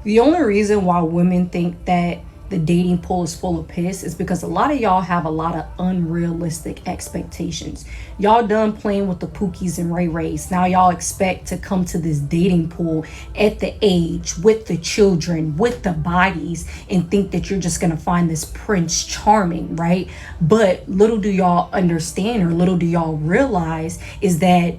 The only reason why women think that the dating pool is full of piss is because a lot of y'all have a lot of unrealistic expectations. Y'all done playing with the Pookies and Ray Rays. Now y'all expect to come to this dating pool at the age, with the children, with the bodies, and think that you're just gonna find this Prince Charming, right? But little do y'all understand, or little do y'all realize, is that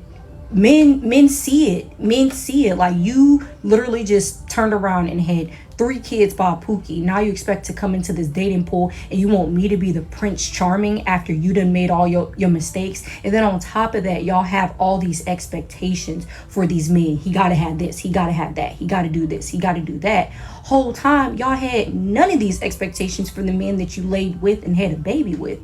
men see it like you literally just turned around and had 3 kids by Pookie. Now you expect to come into this dating pool and you want me to be the Prince Charming after you done made all your mistakes. And then on top of that, y'all have all these expectations for these men. He gotta have this, he gotta have that, he gotta do this, he gotta do that. Whole time y'all had none of these expectations for the men that you laid with and had a baby with.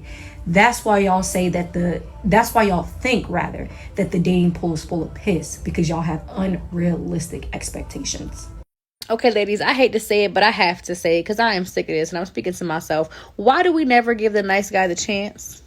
That's why y'all say that that's why y'all think rather that the dating pool is full of piss, because y'all have unrealistic expectations. Okay, ladies, I hate to say it, but I have to say it because I am sick of this and I'm speaking to myself. Why do we never give the nice guy the chance?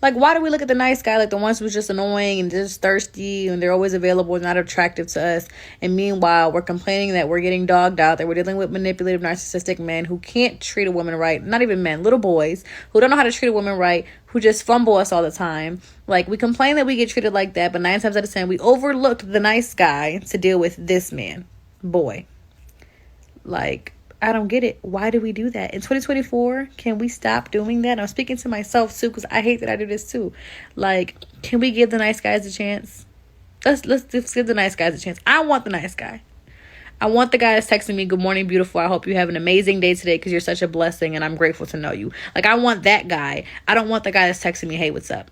Like, why do we look at the nice guy like the ones who's just annoying and just thirsty and they're always available and not attractive to us? And meanwhile, we're complaining that we're getting dogged out, that we're dealing with manipulative, narcissistic men who can't treat a woman right. Not even men, little boys who don't know how to treat a woman right, who just fumble us all the time. Like, we complain that we get treated like that, but 9 times out of 10, we overlooked the nice guy to deal with this man. Boy. Like, I don't get it. Why do we do that? In 2024, can we stop doing that? I'm speaking to myself too, because I hate that I do this too. Like, can we give the nice guys a chance? Let's give the nice guys a chance. I want the nice guy. I want the guy that's texting me, "Good morning, beautiful. I hope you have an amazing day today because you're such a blessing and I'm grateful to know you." Like, I want that guy. I don't want the guy that's texting me, "Hey, what's up?"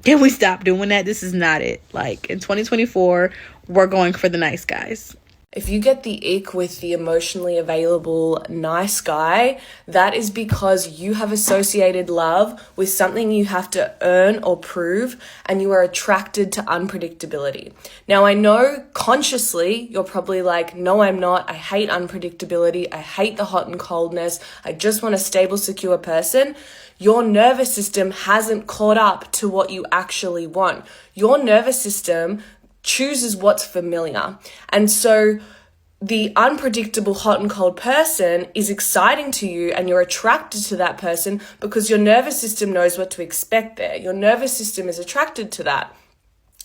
Can we stop doing that? This is not it. Like, in 2024, we're going for the nice guys. If you get the ick with the emotionally available nice guy, that is because you have associated love with something you have to earn or prove, and you are attracted to unpredictability. Now, I know consciously you're probably like, "No, I'm not. I hate unpredictability. I hate the hot and coldness. I just want a stable, secure person." Your nervous system hasn't caught up to what you actually want. Your nervous system chooses what's familiar. And so the unpredictable hot and cold person is exciting to you, and you're attracted to that person because your nervous system knows what to expect there. Your nervous system is attracted to that.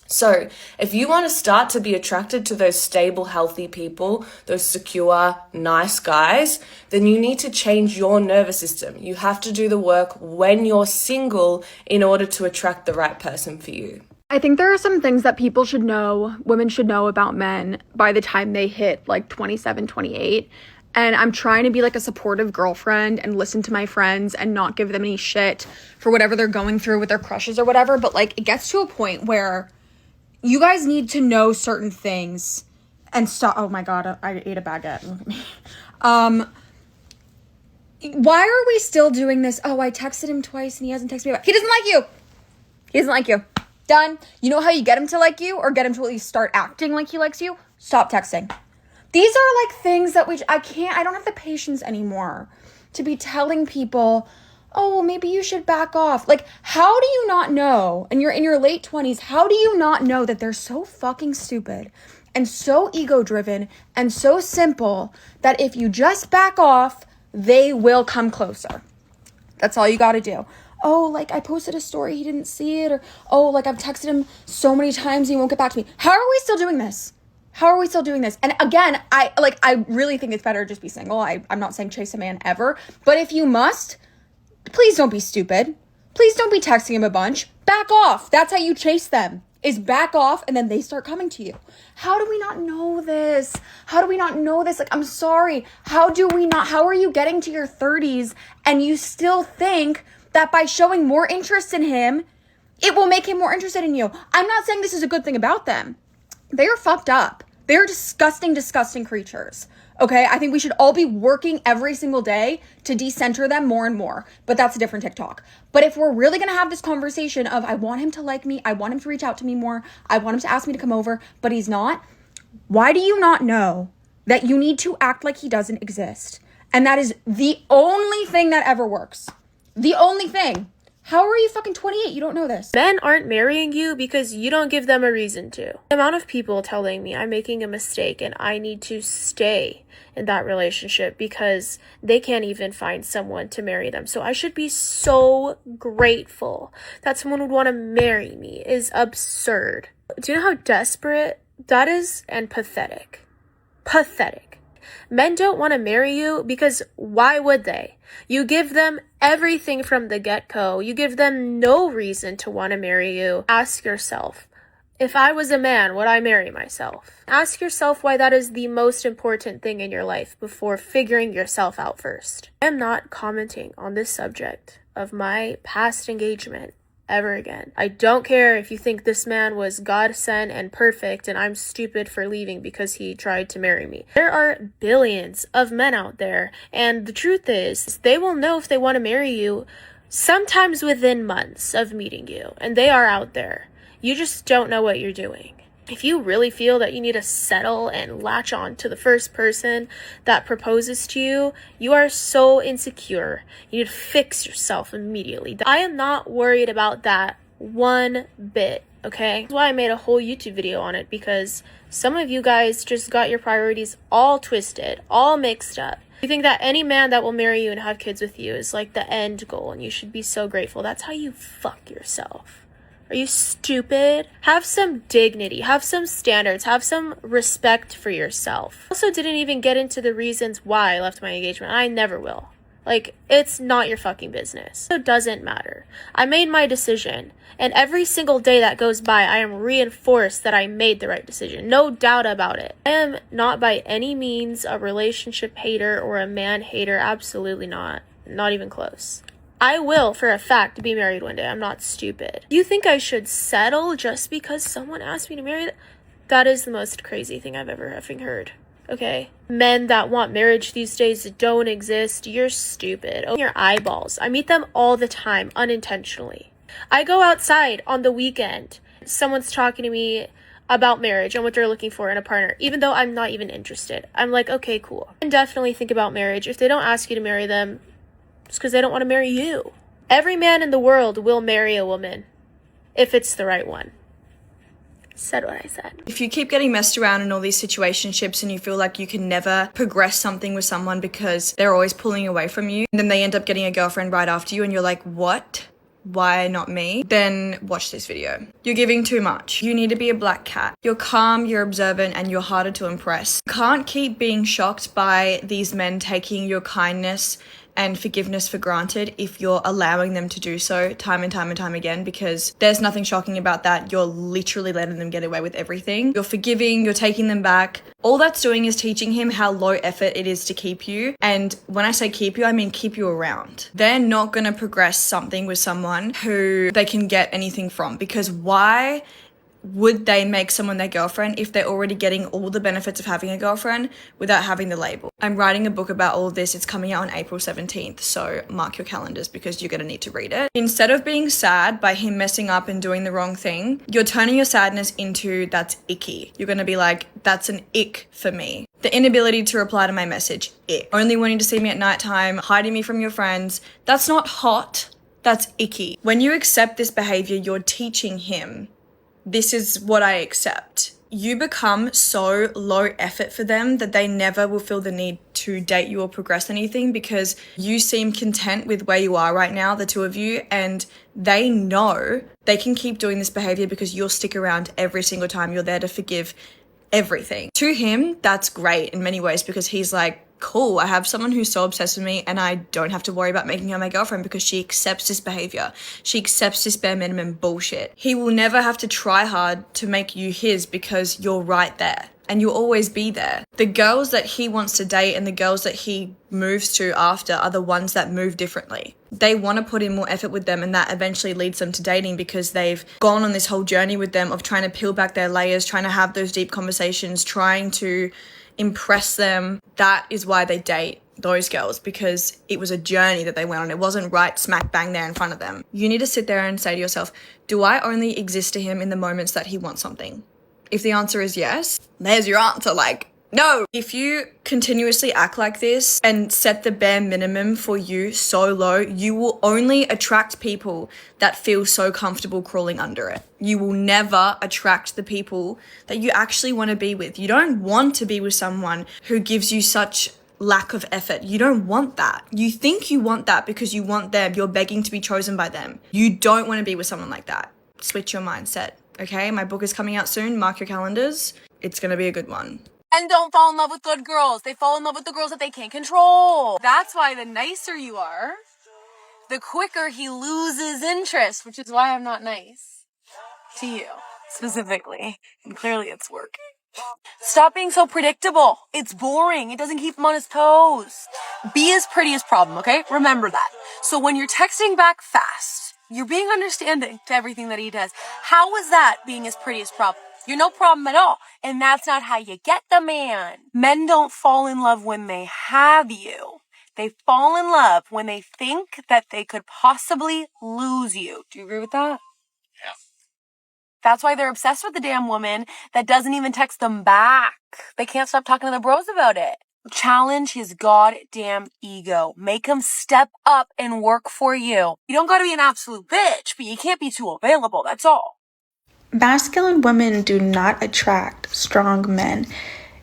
So if you want to start to be attracted to those stable, healthy people, those secure, nice guys, then you need to change your nervous system. You have to do the work when you're single in order to attract the right person for you. I think there are some things that people should know, women should know about men by the time they hit like 27, 28. And I'm trying to be like a supportive girlfriend and listen to my friends and not give them any shit for whatever they're going through with their crushes or whatever. But like, it gets to a point where you guys need to know certain things and stop. Oh my God, I ate a baguette. Look at me. Why are we still doing this? Oh, I texted him twice and he hasn't texted me back. He doesn't like you. He doesn't like you. Done. You know how you get him to like you, or get him to at least start acting like he likes you? Stop texting. These are like things that I don't have the patience anymore to be telling people, "Oh, well, maybe you should back off." Like, how do you not know? And you're in your late 20s. How do you not know that they're so fucking stupid and so ego driven and so simple that if you just back off, they will come closer? That's all you got to do. Oh, like, I posted a story, he didn't see it. Or, oh, like, I've texted him so many times, he won't get back to me. How are we still doing this? How are we still doing this? And again, I really think it's better to just be single. I'm not saying chase a man ever. But if you must, please don't be stupid. Please don't be texting him a bunch. Back off. That's how you chase them, is back off, and then they start coming to you. How do we not know this? How do we not know this? Like, I'm sorry. How are you getting to your 30s and you still think that by showing more interest in him, it will make him more interested in you? I'm not saying this is a good thing about them. They are fucked up. They're disgusting, disgusting creatures. Okay? I think we should all be working every single day to decenter them more and more. But that's a different TikTok. But if we're really going to have this conversation of, I want him to like me, I want him to reach out to me more, I want him to ask me to come over, but he's not, why do you not know that you need to act like he doesn't exist? And that is the only thing that ever works. The only thing. How are you fucking 28? You don't know this. Men aren't marrying you because you don't give them a reason to. The amount of people telling me I'm making a mistake and I need to stay in that relationship because they can't even find someone to marry them. So I should be so grateful that someone would want to marry me is absurd. Do you know how desperate that is and pathetic? Pathetic. Men don't want to marry you because why would they? You give them everything from the get-go. You give them no reason to want to marry you. Ask yourself, if I was a man, would I marry myself? Ask yourself why that is the most important thing in your life before figuring yourself out first. I am not commenting on this subject of my past engagement ever again. I don't care if you think this man was God-sent and perfect and I'm stupid for leaving because he tried to marry me. There are billions of men out there, and the truth is they will know if they want to marry you sometimes within months of meeting you, and they are out there. You just don't know what you're doing. If you really feel that you need to settle and latch on to the first person that proposes to you, you are so insecure. You need to fix yourself immediately. I am not worried about that one bit, okay? That's why I made a whole YouTube video on it, because some of you guys just got your priorities all twisted, all mixed up. You think that any man that will marry you and have kids with you is like the end goal, and you should be so grateful. That's how you fuck yourself. Are you stupid? Have some dignity, have some standards, have some respect for yourself. I also didn't even get into the reasons why I left my engagement. I never will. Like, it's not your fucking business. It doesn't matter. I made my decision, and every single day that goes by, I am reinforced that I made the right decision. No doubt about it. I am not by any means a relationship hater or a man hater. Absolutely not. Not even close. I will, for a fact, be married one day. I'm not stupid. You think I should settle just because someone asked me to marry them? That is the most crazy thing I've ever effing heard. Okay? Men that want marriage these days don't exist. You're stupid. Open your eyeballs. I meet them all the time, unintentionally. I go outside on the weekend. Someone's talking to me about marriage and what they're looking for in a partner, even though I'm not even interested. I'm like, okay, cool. And definitely think about marriage. If they don't ask you to marry them, it's because they don't want to marry you. Every man in the world will marry a woman if it's the right one. Said what I said. If you keep getting messed around in all these situationships and you feel like you can never progress something with someone because they're always pulling away from you, and then they end up getting a girlfriend right after you and you're like, what? Why not me? Then watch this video. You're giving too much. You need to be a black cat. You're calm, you're observant, and you're harder to impress. You can't keep being shocked by these men taking your kindness and forgiveness for granted if you're allowing them to do so time and time and time again, because there's nothing shocking about that. You're literally letting them get away with everything. You're forgiving, you're taking them back. All that's doing is teaching him how low effort it is to keep you. And when I say keep you, I mean keep you around. They're not gonna progress something with someone who they can get anything from, because why would they make someone their girlfriend if they're already getting all the benefits of having a girlfriend without having the label? I'm writing a book about all of this. It's coming out on April 17th, so mark your calendars because you're going to need to read it. Instead of being sad by him messing up and doing the wrong thing, you're turning your sadness into that's icky. You're going to be like, that's an ick for me. The inability to reply to my message, ick. Only wanting to see me at nighttime, hiding me from your friends, that's not hot, that's icky. When you accept this behavior, you're teaching him, this is what I accept. You become so low effort for them that they never will feel the need to date you or progress anything, because you seem content with where you are right now, the two of you, and they know they can keep doing this behavior because you'll stick around every single time. You're there to forgive everything. To him, that's great in many ways, because he's like, cool, I have someone who's so obsessed with me and I don't have to worry about making her my girlfriend because she accepts this behavior. She accepts this bare minimum bullshit. He will never have to try hard to make you his because you're right there and you'll always be there. The girls that he wants to date and the girls that he moves to after are the ones that move differently. They want to put in more effort with them, and that eventually leads them to dating because they've gone on this whole journey with them of trying to peel back their layers, trying to have those deep conversations, trying to impress them. That is why they date those girls, because it was a journey that they went on. It wasn't right smack bang there in front of them. You need to sit there and say to yourself, do I only exist to him in the moments that he wants something? If the answer is yes, there's your answer. Like, No. If you continuously act like this and set the bare minimum for you so low, you will only attract people that feel so comfortable crawling under it. You will never attract the people that you actually want to be with. You don't want to be with someone who gives you such lack of effort. You don't want that. You think you want that because you want them. You're begging to be chosen by them. You don't want to be with someone like that. Switch your mindset, okay? My book is coming out soon. Mark your calendars. It's going to be a good one. And don't fall in love with good girls. They fall in love with the girls that they can't control. That's why the nicer you are, the quicker he loses interest, which is why I'm not nice to you specifically. And clearly it's working. Stop being so predictable. It's boring. It doesn't keep him on his toes. Be his prettiest problem, okay? Remember that. So when you're texting back fast, you're being understanding to everything that he does. How is that being his prettiest problem? You're no problem at all. And that's not how you get the man. Men don't fall in love when they have you. They fall in love when they think that they could possibly lose you. Do you agree with that? Yeah. That's why they're obsessed with the damn woman that doesn't even text them back. They can't stop talking to their bros about it. Challenge his goddamn ego. Make him step up and work for you. You don't gotta be an absolute bitch, but you can't be too available, that's all. Masculine women do not attract strong men.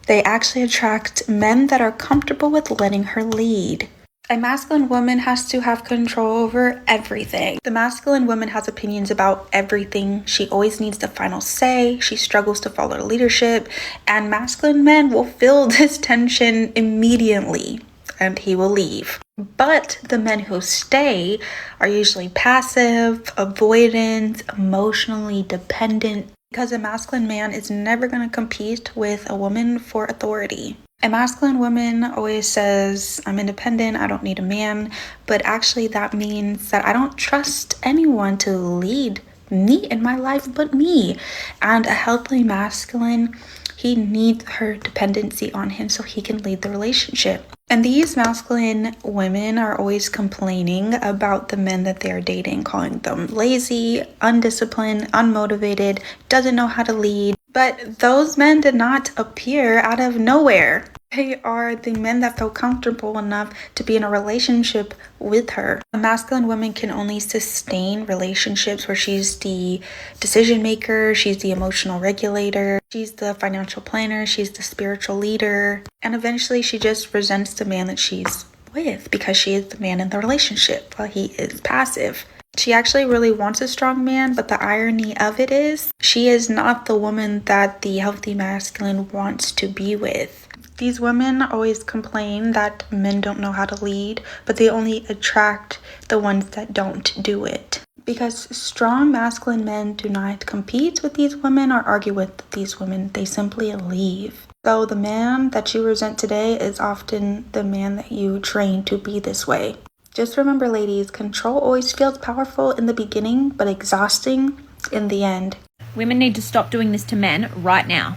They actually attract men that are comfortable with letting her lead. A masculine woman has to have control over everything. The masculine woman has opinions about everything. She always needs the final say. She struggles to follow leadership. And masculine men will feel this tension immediately, and he will leave. But the men who stay are usually passive, avoidant, emotionally dependent, because a masculine man is never going to compete with a woman for authority. A masculine woman always says, I'm independent, I don't need a man, but actually that means that I don't trust anyone to lead me in my life but me. And a healthy masculine, he needs her dependency on him so he can lead the relationship. And these masculine women are always complaining about the men that they are dating, calling them lazy, undisciplined, unmotivated, doesn't know how to lead. But those men did not appear out of nowhere. They are the men that feel comfortable enough to be in a relationship with her. A masculine woman can only sustain relationships where she's the decision maker, she's the emotional regulator, she's the financial planner, she's the spiritual leader, and eventually she just resents the man that she's with because she is the man in the relationship while he is passive. She actually really wants a strong man, but the irony of it is she is not the woman that the healthy masculine wants to be with. These women always complain that men don't know how to lead, but they only attract the ones that don't do it. Because strong masculine men do not compete with these women or argue with these women, they simply leave. So the man that you resent today is often the man that you train to be this way. Just remember, ladies, control always feels powerful in the beginning, but exhausting in the end. Women need to stop doing this to men right now,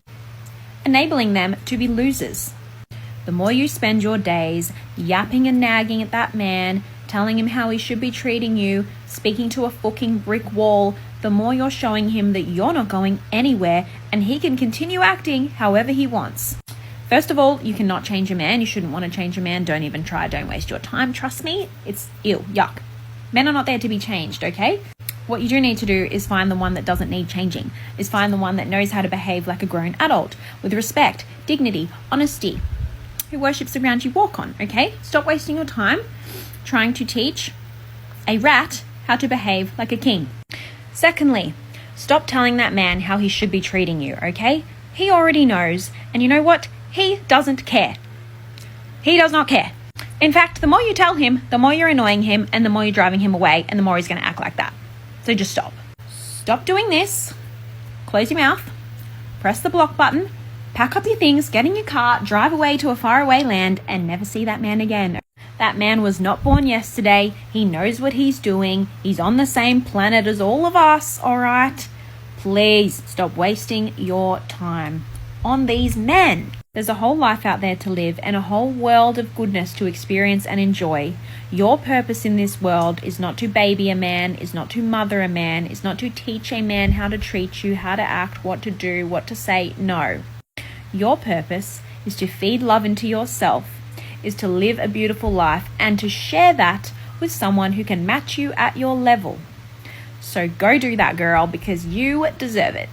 enabling them to be losers. The more you spend your days yapping and nagging at that man, telling him how he should be treating you, speaking to a fucking brick wall, the more you're showing him that you're not going anywhere and he can continue acting however he wants. First of all, you cannot change a man. You shouldn't want to change a man. Don't even try. Don't waste your time. Trust me, it's ill. Yuck. Men are not there to be changed, okay? What you do need to do is find the one that doesn't need changing, is find the one that knows how to behave like a grown adult, with respect, dignity, honesty, who worships the ground you walk on, okay? Stop wasting your time trying to teach a rat how to behave like a king. Secondly, stop telling that man how he should be treating you, okay? He already knows, and you know what? He doesn't care. He does not care. In fact, the more you tell him, the more you're annoying him, and the more you're driving him away, and the more he's going to act like that. So just stop. Stop doing this. Close your mouth. Press the block button. Pack up your things, get in your car, drive away to a faraway land, and never see that man again. That man was not born yesterday. He knows what he's doing. He's on the same planet as all of us, all right? Please stop wasting your time on these men. There's a whole life out there to live and a whole world of goodness to experience and enjoy. Your purpose in this world is not to baby a man, is not to mother a man, is not to teach a man how to treat you, how to act, what to do, what to say. No. Your purpose is to feed love into yourself, is to live a beautiful life, and to share that with someone who can match you at your level. So go do that, girl, because you deserve it.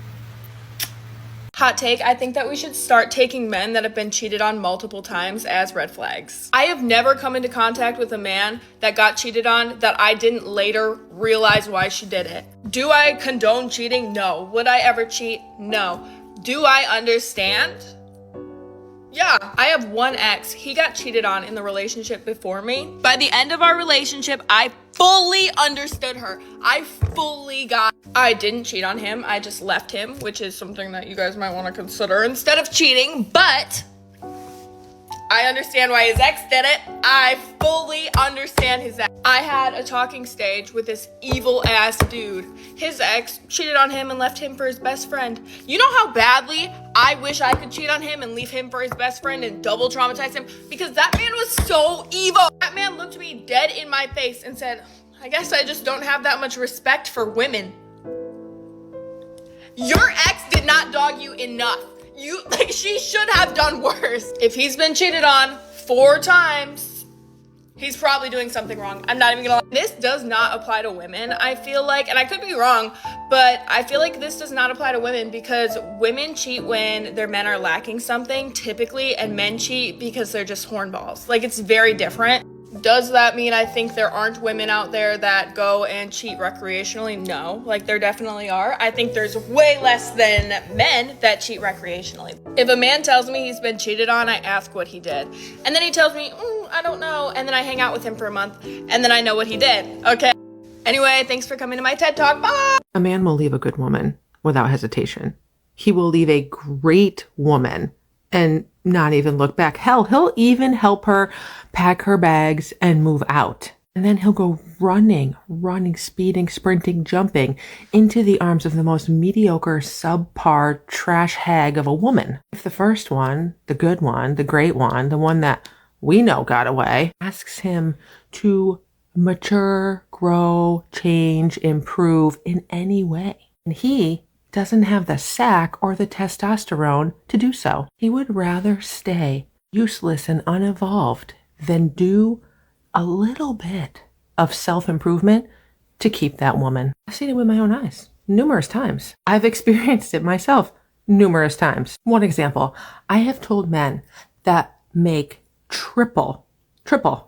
Hot take, I think that we should start taking men that have been cheated on multiple times as red flags. I have never come into contact with a man that got cheated on that I didn't later realize why she did it. Do I condone cheating? No. Would I ever cheat? No. Do I understand? Yeah, I have one ex. He got cheated on in the relationship before me. By the end of our relationship, I fully understood her. I didn't cheat on him. I just left him, which is something that you guys might want to consider instead of cheating, but I understand why his ex did it. I fully understand his ex. I had a talking stage with this evil ass dude. His ex cheated on him and left him for his best friend. You know how badly I wish I could cheat on him and leave him for his best friend and double traumatize him? Because that man was so evil. That man looked me dead in my face and said, I guess I just don't have that much respect for women. Your ex did not dog you enough. She should have done worse. If he's been cheated on 4 times, he's probably doing something wrong. I'm not even gonna lie. This does not apply to women, I feel like, and I could be wrong, but I feel like this does not apply to women because women cheat when their men are lacking something, typically, and men cheat because they're just hornballs. Like, it's very different. Does that mean I think there aren't women out there that go and cheat recreationally? No, like there definitely are. I think there's way less than men that cheat recreationally. If a man tells me he's been cheated on, I ask what he did. And then he tells me, I don't know. And then I hang out with him for a month and then I know what he did. Okay. Anyway, thanks for coming to my TED Talk. Bye. A man will leave a good woman without hesitation. He will leave a great woman and not even look back. Hell, he'll even help her pack her bags and move out. And then he'll go running, speeding, sprinting, jumping into the arms of the most mediocre, subpar, trash hag of a woman. If the first one, the good one, the great one, the one that we know got away, asks him to mature, grow, change, improve in any way, and he doesn't have the sack or the testosterone to do so. He would rather stay useless and unevolved than do a little bit of self-improvement to keep that woman. I've seen it with my own eyes numerous times. I've experienced it myself numerous times. One example, I have told men that make triple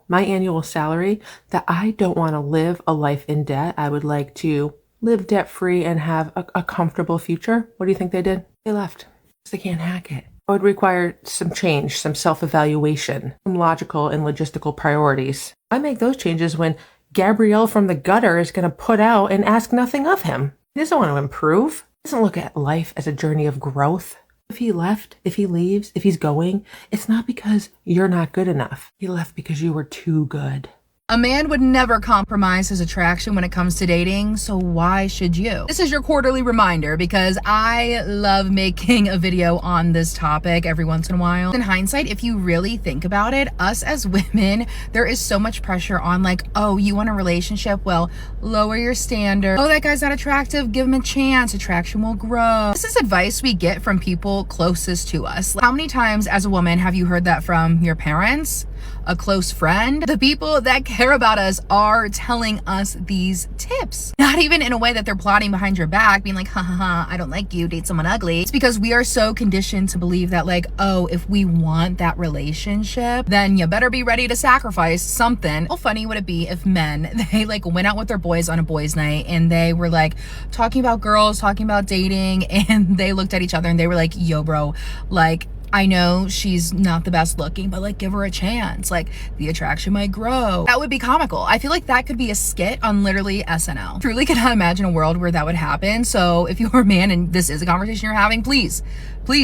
my annual salary that I don't want to live a life in debt. I would like to live debt-free and have a comfortable future. What do you think they did? They left because they can't hack it. It would require some change, some self-evaluation, some logical and logistical priorities. I make those changes when Gabrielle from the gutter is going to put out and ask nothing of him. He doesn't want to improve. He doesn't look at life as a journey of growth. If he left, if he leaves, if he's going, it's not because you're not good enough. He left because you were too good. A man would never compromise his attraction when it comes to dating, so why should you? This is your quarterly reminder because I love making a video on this topic every once in a while. In hindsight, if you really think about it, us as women, there is so much pressure on like, oh, you want a relationship? Well, lower your standard. Oh, that guy's not attractive. Give him a chance. Attraction will grow. This is advice we get from people closest to us. How many times as a woman have you heard that from your parents? A close friend? The people that care about us are telling us these tips. Not even in a way that they're plotting behind your back, being like, ha, I don't like you, date someone ugly. It's because we are so conditioned to believe that like, oh, if we want that relationship, then you better be ready to sacrifice something. How funny would it be if men, they like went out with their boys on a boys' night and they were like talking about girls, talking about dating, and they looked at each other and they were like, yo, bro, like, I know she's not the best looking, but like give her a chance. Like the attraction might grow. That would be comical. I feel like that could be a skit on literally SNL. Truly cannot imagine a world where that would happen. So if you're a man and this is a conversation you're having, please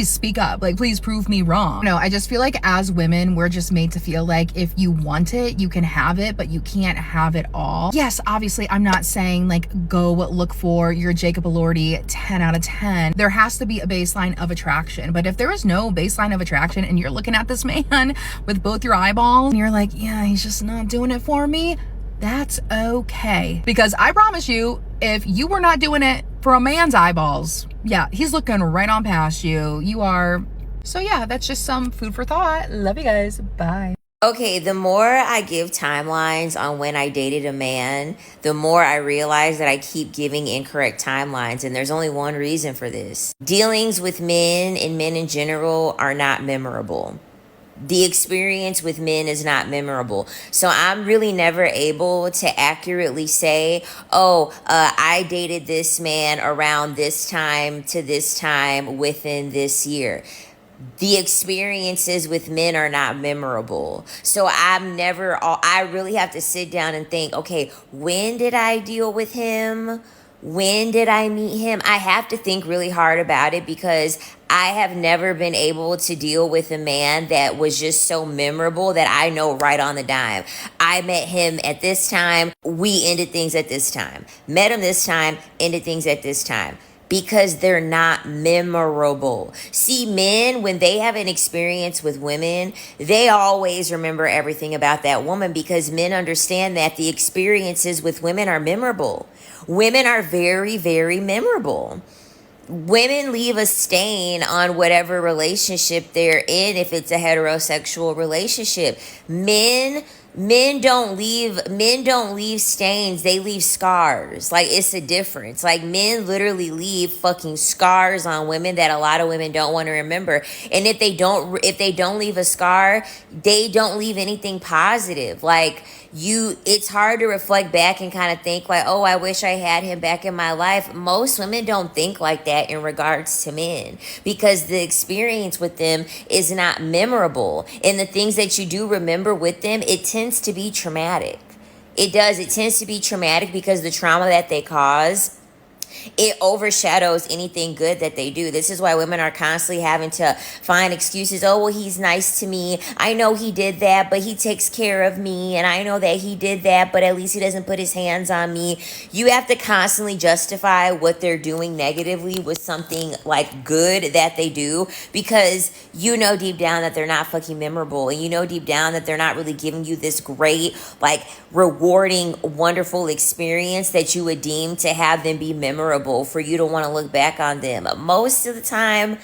speak up. Like, please prove me wrong. No, I just feel like as women, we're just made to feel like if you want it, you can have it, but you can't have it all. Yes, obviously, I'm not saying like go look for your Jacob Elordi 10 out of 10. There has to be a baseline of attraction. But if there is no baseline of attraction and you're looking at this man with both your eyeballs and you're like, yeah, he's just not doing it for me, that's okay. Because I promise you, if you were not doing it for a man's eyeballs, yeah, he's looking right on past you. You are So yeah, that's just some food for thought. Love you guys. Bye. Okay, the more I give timelines on when I dated a man, the more I realize that I keep giving incorrect timelines, and there's only one reason for this. Dealings with men and men in general are not memorable. The experience with men is not memorable. So I'm really never able to accurately say, I dated this man around this time to this time within this year. The experiences with men are not memorable. So I really have to sit down and think, okay, when did I deal with him? When did I meet him? I have to think really hard about it because I have never been able to deal with a man that was just so memorable that I know right on the dime. I met him at this time. We ended things at this time. Met him this time, ended things at this time. Because they're not memorable. See, men, when they have an experience with women, they always remember everything about that woman because men understand that the experiences with women are memorable. Women are very, very memorable. Women leave a stain on whatever relationship they're in if it's a heterosexual relationship. Men don't leave stains, they leave scars. Like, it's a difference. Like, men literally leave fucking scars on women that a lot of women don't want to remember. And if they don't leave a scar, they don't leave anything positive. Like, it's hard to reflect back and kind of think like, oh, I wish I had him back in my life. Most women don't think like that in regards to men because the experience with them is not memorable. And the things that you do remember with them, it tends to be traumatic. It does. It tends to be traumatic because the trauma that they cause, it overshadows anything good that they do. This is why women are constantly having to find excuses. Oh, well, he's nice to me. I know he did that, but he takes care of me. And I know that he did that, but at least he doesn't put his hands on me. You have to constantly justify what they're doing negatively with something like good that they do because you know deep down that they're not fucking memorable. And you know deep down that they're not really giving you this great, like, rewarding, wonderful experience that you would deem to have them be memorable for you to want to look back on them. Most of the time,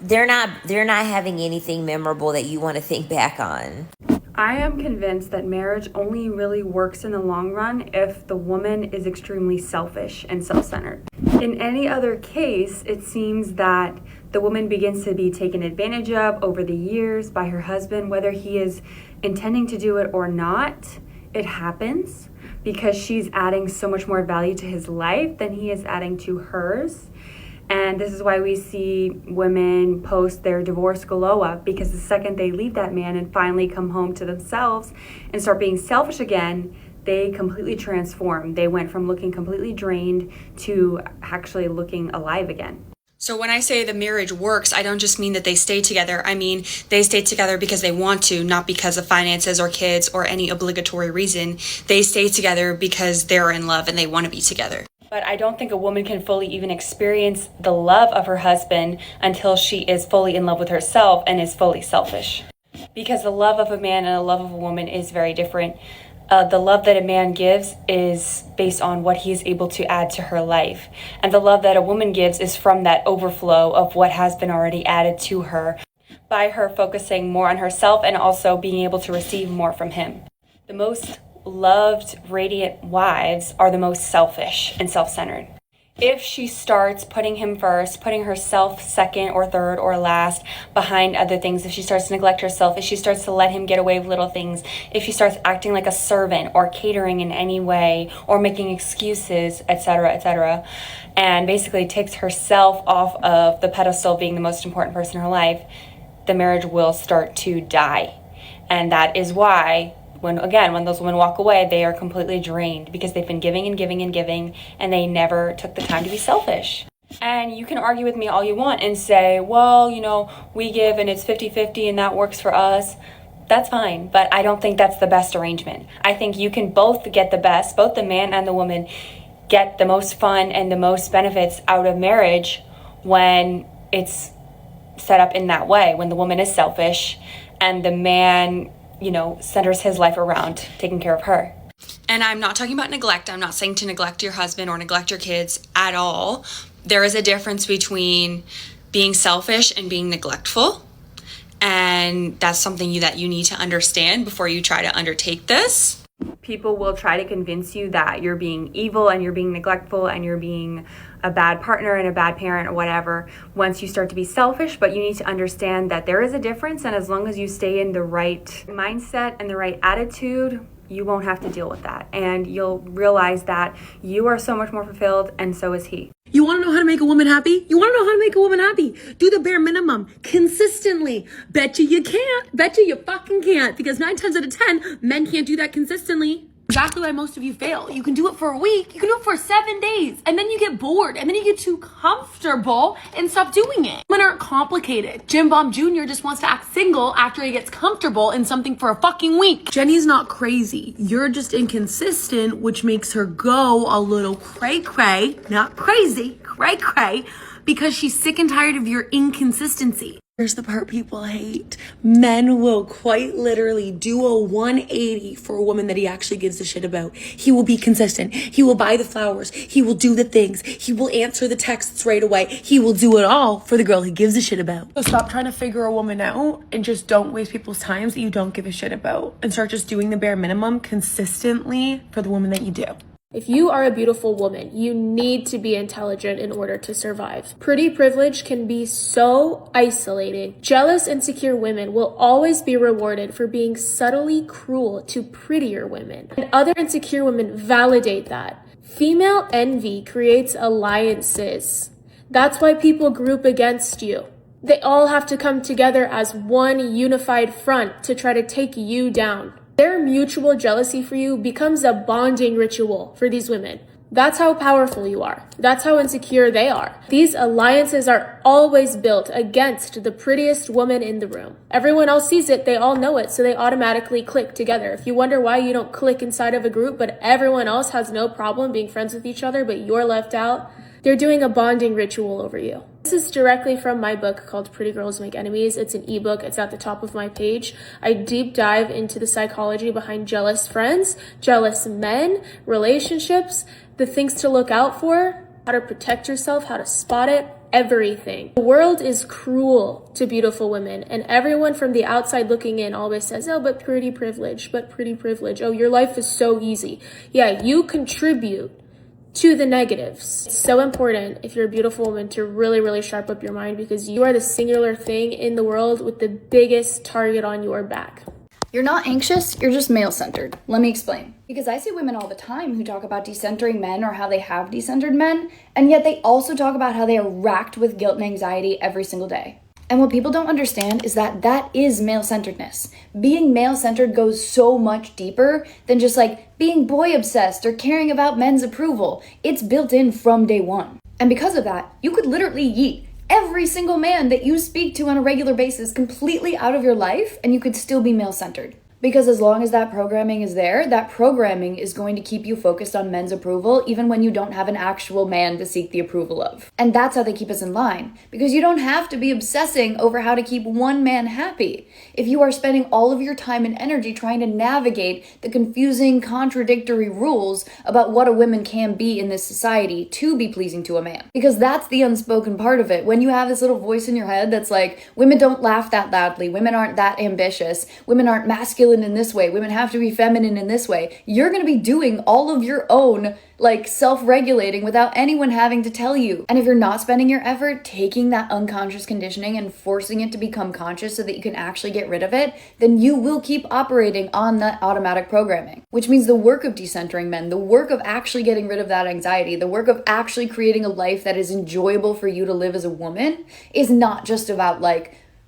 they're not having anything memorable that you want to think back on. I am convinced that marriage only really works in the long run if the woman is extremely selfish and self-centered. In any other case, it seems that the woman begins to be taken advantage of over the years by her husband, whether he is intending to do it or not. It happens because she's adding so much more value to his life than he is adding to hers. And this is why we see women post their divorce glow up, because the second they leave that man and finally come home to themselves and start being selfish again, they completely transform. They went from looking completely drained to actually looking alive again. So when I say the marriage works, I don't just mean that they stay together. I mean, they stay together because they want to, not because of finances or kids or any obligatory reason. They stay together because they're in love and they want to be together. But I don't think a woman can fully even experience the love of her husband until she is fully in love with herself and is fully selfish. Because the love of a man and the love of a woman is very different. The love that a man gives is based on what he is able to add to her life. And the love that a woman gives is from that overflow of what has been already added to her by her focusing more on herself and also being able to receive more from him. The most loved, radiant wives are the most selfish and self-centered. If she starts putting him first, putting herself second or third or last behind other things, if she starts to neglect herself, if she starts to let him get away with little things, if she starts acting like a servant or catering in any way or making excuses, etc., and basically takes herself off of the pedestal of being the most important person in her life, the marriage will start to die. And that is why when those women walk away, they are completely drained because they've been giving and giving and giving, and they never took the time to be selfish. And you can argue with me all you want and say, well, we give and it's 50-50 and that works for us. That's fine, but I don't think that's the best arrangement. I think you can both get the best, both the man and the woman get the most fun and the most benefits out of marriage when it's set up in that way, when the woman is selfish and the man centers his life around taking care of her. And I'm not talking about neglect. I'm not saying to neglect your husband or neglect your kids at all. There is a difference between being selfish and being neglectful. And that's something that you need to understand before you try to undertake this. People will try to convince you that you're being evil and you're being neglectful and you're being a bad partner and a bad parent or whatever once you start to be selfish, but you need to understand that there is a difference, and as long as you stay in the right mindset and the right attitude, you won't have to deal with that, and you'll realize that you are so much more fulfilled and so is he. You want to know how to make a woman happy? You want to know how to make a woman happy? Do the bare minimum consistently. Bet you can't. Bet you fucking can't, because 9 times out of 10, men can't do that consistently. Exactly why most of you fail. You can do it for a week, you can do it for 7 days, and then you get bored, and then you get too comfortable and stop doing it. Women aren't complicated. Jim Bomb Jr. just wants to act single after he gets comfortable in something for a fucking week. Jenny's not crazy. You're just inconsistent, which makes her go a little cray-cray, not crazy, cray-cray, because she's sick and tired of your inconsistency. Here's the part people hate. Men will quite literally do a 180 for a woman that he actually gives a shit about. He will be consistent. He will buy the flowers. He will do the things. He will answer the texts right away. He will do it all for the girl he gives a shit about. So stop trying to figure a woman out and just don't waste people's times that you don't give a shit about, and start just doing the bare minimum consistently for the woman that you do. If you are a beautiful woman, you need to be intelligent in order to survive. Pretty privilege can be so isolating. Jealous, insecure women will always be rewarded for being subtly cruel to prettier women. And other insecure women validate that. Female envy creates alliances. That's why people group against you. They all have to come together as one unified front to try to take you down. Their mutual jealousy for you becomes a bonding ritual for these women. That's how powerful you are. That's how insecure they are. These alliances are always built against the prettiest woman in the room. Everyone else sees it, they all know it, so they automatically click together. If you wonder why you don't click inside of a group, but everyone else has no problem being friends with each other, but you're left out, they're doing a bonding ritual over you. This is directly from my book called Pretty Girls Make Enemies. It's an ebook. It's at the top of my page. I deep dive into the psychology behind jealous friends, jealous men, relationships, the things to look out for, how to protect yourself, how to spot it, everything. The world is cruel to beautiful women, and everyone from the outside looking in always says, oh, but pretty privilege, but pretty privilege. Oh, your life is so easy. Yeah, you contribute to the negatives. It's so important, if you're a beautiful woman, to really, really sharp up your mind, because you are the singular thing in the world with the biggest target on your back. You're not anxious, you're just male-centered. Let me explain. Because I see women all the time who talk about decentering men or how they have decentered men, and yet they also talk about how they are racked with guilt and anxiety every single day. And what people don't understand is that that is male-centeredness. Being male-centered goes so much deeper than just like being boy-obsessed or caring about men's approval. It's built in from day one. And because of that, you could literally yeet every single man that you speak to on a regular basis completely out of your life, and you could still be male-centered. Because as long as that programming is there, that programming is going to keep you focused on men's approval even when you don't have an actual man to seek the approval of. And that's how they keep us in line. Because you don't have to be obsessing over how to keep one man happy. If you are spending all of your time and energy trying to navigate the confusing, contradictory rules about what a woman can be in this society to be pleasing to a man. Because that's the unspoken part of it. When you have this little voice in your head that's like, women don't laugh that loudly, women aren't that ambitious, women aren't masculine in this way, women have to be feminine in this way, you're going to be doing all of your own self-regulating without anyone having to tell you. And if you're not spending your effort taking that unconscious conditioning and forcing it to become conscious so that you can actually get rid of it, then you will keep operating on that automatic programming. Which means the work of decentering men, the work of actually getting rid of that anxiety, the work of actually creating a life that is enjoyable for you to live as a woman is not just about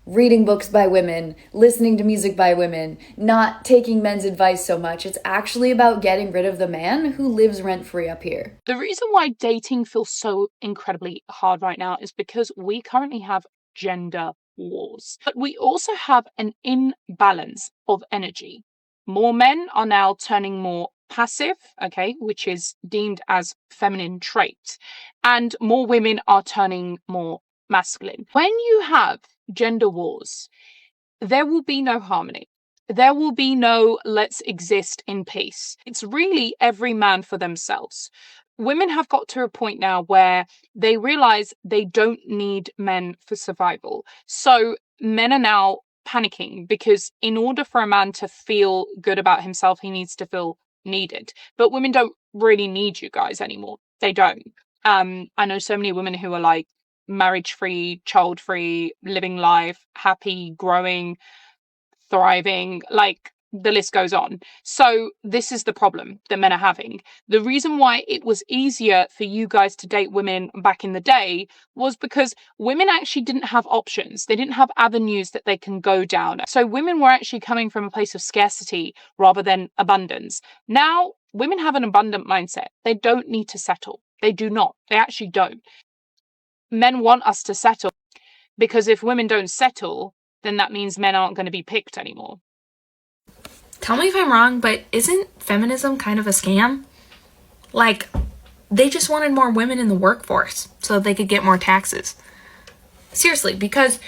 reading books by women, listening to music by women, not taking men's advice so much. It's actually about getting rid of the man who lives rent-free up here. The reason why dating feels so incredibly hard right now is because we currently have gender wars. But we also have an imbalance of energy. More men are now turning more passive, which is deemed as feminine trait, and more women are turning more masculine. When you have gender wars, there will be no harmony. There will be no let's exist in peace. It's really every man for themselves. women have got to a point now where they realize they don't need men for survival. So men are now panicking because in order for a man to feel good about himself, he needs to feel needed. But women don't really need you guys anymore. They don't. I know so many women who are like marriage free, child free, living life, happy, growing, thriving, like the list goes on. So this is the problem that men are having. The reason why it was easier for you guys to date women back in the day was because women actually didn't have options. They didn't have avenues that they can go down. So women were actually coming from a place of scarcity rather than abundance. Now women have an abundant mindset. They don't need to settle. They do not. They actually don't. Men want us to settle because if women don't settle, then that means men aren't going to be picked anymore. Tell me if I'm wrong, but isn't feminism kind of a scam? Like, they just wanted more women in the workforce so that they could get more taxes. Seriously, because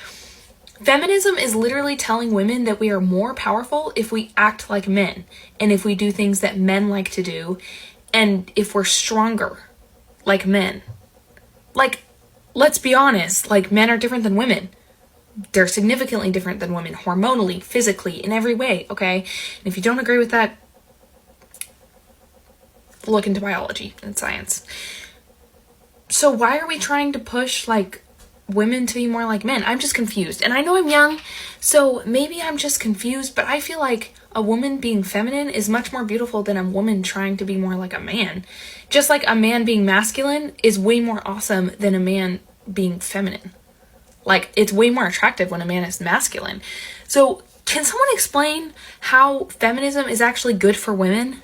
feminism is literally telling women that we are more powerful if we act like men, and if we do things that men like to do, and if we're stronger like men. Like, let's be honest, like, men are different than women. They're significantly different than women, hormonally, physically, in every way, okay? And if you don't agree with that, look into biology and science. So why are we trying to push, like, women to be more like men? I'm just confused. And I know I'm young, so maybe I'm just confused, but I feel like a woman being feminine is much more beautiful than a woman trying to be more like a man. Just like a man being masculine is way more awesome than a man being feminine. Like, it's way more attractive when a man is masculine. So, can someone explain how feminism is actually good for women?